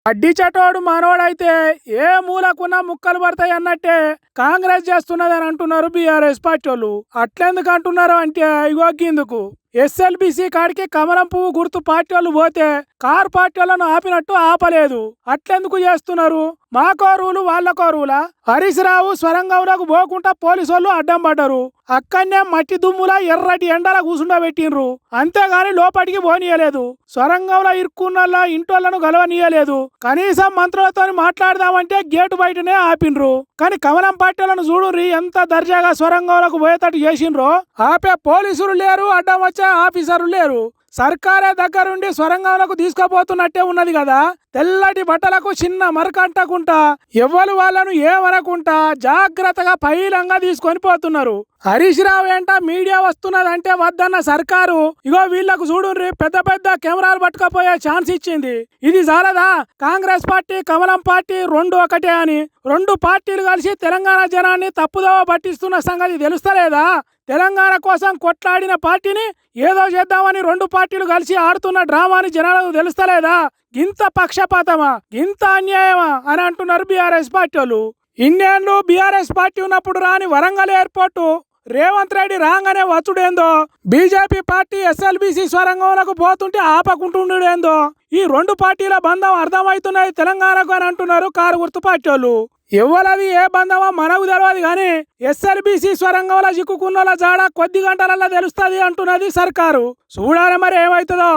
అడ్డి చటోడు మనోడైతే ఏ మూలకున్న ముక్కలు పడతాయి అన్నట్టే కాంగ్రెస్ చేస్తున్నదని అంటున్నారు బీఆర్ఎస్ పార్టీ వాళ్ళు. అట్లెందుకు అంటున్నారు అంటే ఇగో గిందుకు ఎస్ఎల్బిసి కాడికి కమలం పువ్వు గుర్తు పార్టీ వాళ్ళు పోతే కార్ పార్టీ వాళ్ళను ఆపినట్టు ఆపలేదు. అట్లెందుకు చేస్తున్నారు? మాకో రూలు వాళ్ళకో రూలా? హరీష్ రావు స్వరంగంలోకి పోకుండా పోలీసు వాళ్ళు అడ్డం పడ్డారు. అక్కడనే మట్టి దుమ్ములా ఎర్రటి ఎండలా కూసుండబెట్టిండ్రు. అంతేగాని లోపలికి పోనీయలేదు. స్వరంగంలో ఇరుక్కున్నల్లా ఇంటోళ్లను గలవనీయలేదు. కనీసం మంత్రులతో మాట్లాడదామంటే గేటు బయటనే ఆపిండ్రు. కానీ కమలం పార్టీలను చూడుర్రి ఎంత దర్జాగా స్వరంగంలోకి పోయేటట్టు చేసిండ్రో. ఆపే పోలీసులు లేరు, అడ్డం వచ్చే ఆఫీసర్లు లేరు. సర్కారే దగ్గరుండి స్వరంగంలోకి తీసుకుపోతున్నట్టే ఉన్నది కదా. తెల్లటి బట్టలకు చిన్న మరకంటకుంటా ఎవ్వరు వాళ్ళను ఏమనకుంటా జాగ్రత్తగా పైలంగా తీసుకొని పోతున్నారు. హరీష్ రావు ఏంట మీడియా వస్తున్నదంటే వద్దన్న సర్కారు ఇగో వీళ్లకు చూడుర్రి పెద్ద పెద్ద కెమెరాలు పట్టుకపోయే ఛాన్స్ ఇచ్చింది. ఇది చాలదా? కాంగ్రెస్ పార్టీ కమలం పార్టీ రెండు ఒకటే అని రెండు పార్టీలు కలిసి తెలంగాణ జనాన్ని తప్పుదోవ పట్టిస్తున్న సంగతి తెలుస్తలేదా? తెలంగాణ కోసం కొట్లాడిన పార్టీని ఏదో చేద్దామని రెండు పార్టీలు కలిసి ఆడుతున్న డ్రామాని జనాలకు తెలుస్తలేదా? ఇంత పక్షపాతమా, ఇంత అన్యాయమా అని అంటున్నారు బీఆర్ఎస్ పార్టీ వాళ్ళు. ఇన్నేళ్ళు బీఆర్ఎస్ పార్టీ ఉన్నప్పుడు రాని వరంగల్ ఎయిర్పోర్టు రేవంత్ రెడ్డి రాగానే వచ్చుడేందో, బీజేపీ పార్టీ ఎస్ఎల్బిసి స్వరంగంలోకి పోతుంటే ఆపకుంటుండేందో, ఈ రెండు పార్టీల బంధం అర్థమవుతున్నది తెలంగాణకు అని అంటున్నారు కారు గుర్తు పార్టీ వాళ్ళు. ఎవరది ఏ బంధమో మనకు తెలియదు కానీ ఎస్ఎల్బిసి స్వరంగంలో చిక్కుకున్న జాడ కొద్ది గంటలలో తెలుస్తుంది అంటున్నది సర్కారు. చూడాలి మరి ఏమవుతుందో.